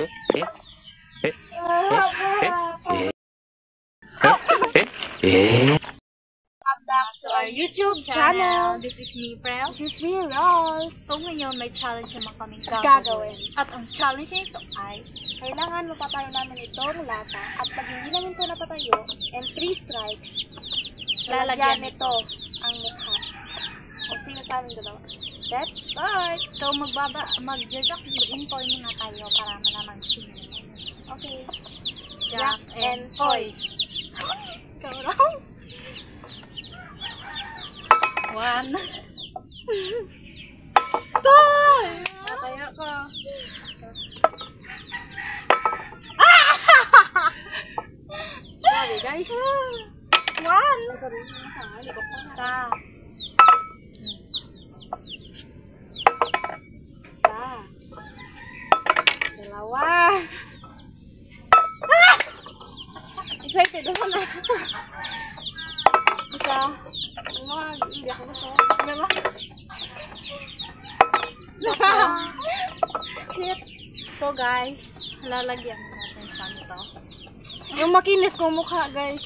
Back to our YouTube channel. This is me, Prel. This is me, Ross. So ngayon may challenge naman kaming Gagawin. At ang challenge nito ay Kailangan mapatayo namin itong lata at pag hindi namin ito napatayo and 3 strikes, lalagyan nito ang mukha. O sino sa amin dalawa? Let's start! so mag-jack in toy muna tayo para malaman sino. Okay. Jack and toy. Ikaw lang. 1. Toy! Matayo ko. Grabe guys. 1. Sorry, hindi ko pa. Isa. Dalawa. Excited ako na. Isa. Hindi ako gusto. Dalawa. Cute. So guys, lalagyan natin siya nito. Yung makinis kong mukha, guys.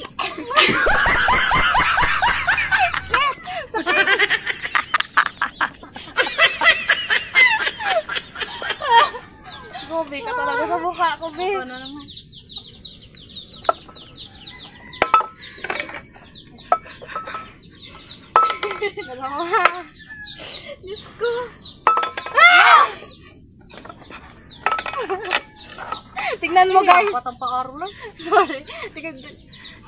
Gobi ka talaga sa mukha ko, babe. Ano naman? Dalawa. Diyos ko. Tignan mo, guys. Patang pa-aro lang. Sorry.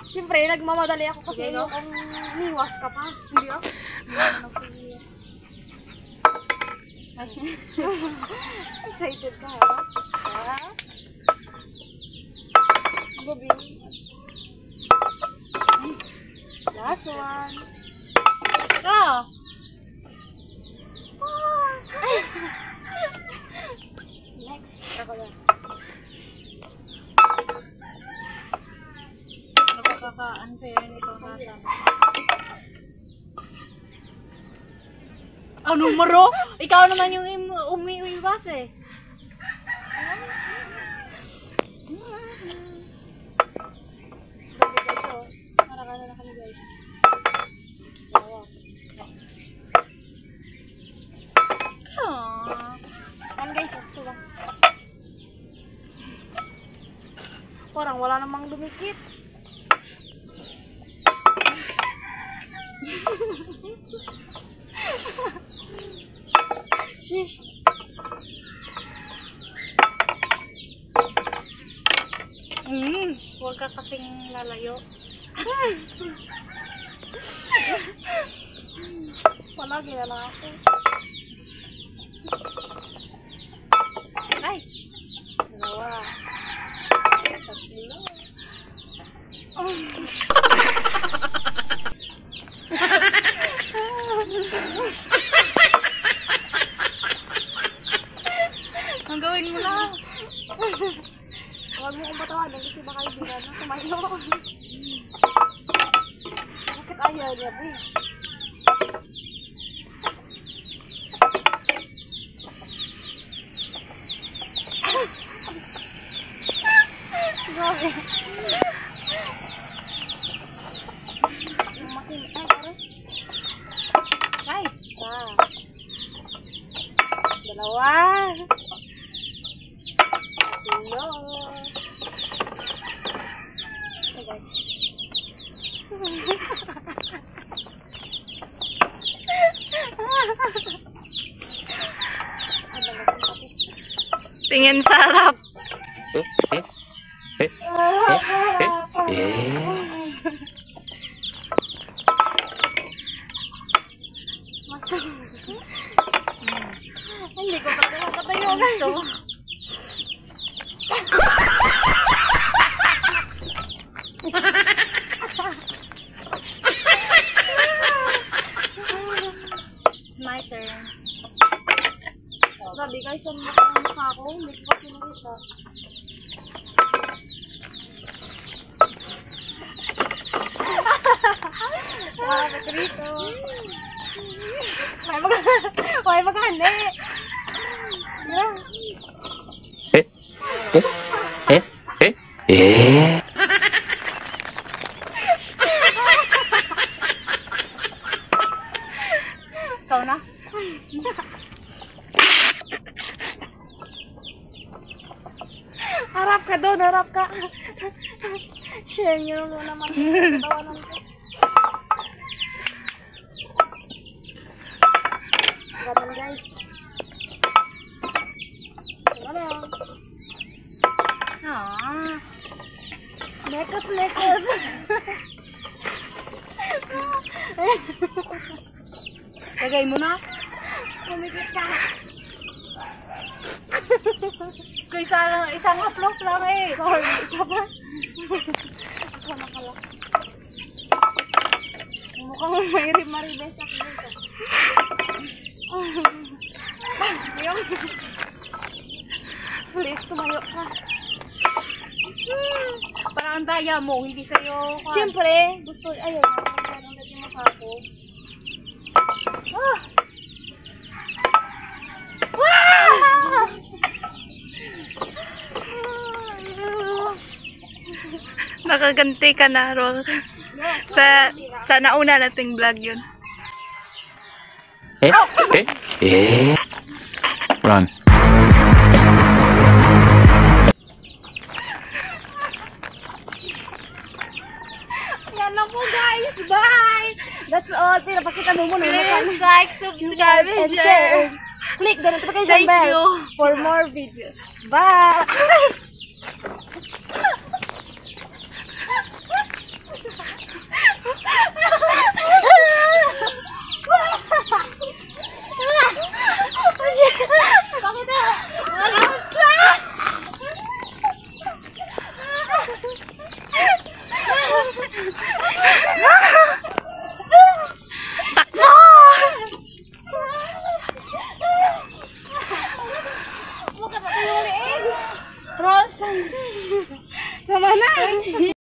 Siyempre, nagmamadali ako kasi yung niwas ka pa. Hindi ako. Excited ka, ha? Gobi. Last one. Oh! Next. Ako lang. Napakaka-unfair nito kata. Ano maro? Ikaw naman yung umiiwas eh. Gobi, guys. So, maraka na kami, guys. Dalawa. Yan, guys. Ito lang. Parang wala namang dumikit. Sheesh. Huwag ka kasing lalayo. Palagi na lang ako. Ay! Dalawa. Tatlo. Ang gawin mo lang. Huwag mo kong patawanan kasi baka hindi na tumayo. Bakit ayaw niya, be? Grabe. Yung makinig. Ay, pare. Ay! Isa. Dalawa. Tatlo. Ito, guys. Tingin sa harap. Hindi ko talaga makatayo, guys. It's my turn. Grabe guys, ang mukha ko. Hindi ko kasi nakita. Rito. May magahali. Yeah. Ikaw na. Harap ka doon, harap ka. Share nyo naman ang katawanan ko. Ganun guys. Wala lang. Mekos, mekos. Lagay mo na. Kumikit ka. Kung isang haplos lang eh. Sorry, isa pa. Ako nakala. Mukhang may maribes ako dito. Ayun. Please, tumayo ka. Parang ang daya mo, hindi sa'yo. Siyempre, gusto, ayun, magkaroon na yung mukha ko. Ah! Nakaganti ka na, Rol. Sa nauna nating vlog yun. Run. Yan lang po guys, bye! That's all. Pinapakita mo muna. Please like, subscribe, and share. Click the notification Thank bell you. for more videos. Bye! Rosa. Naman na.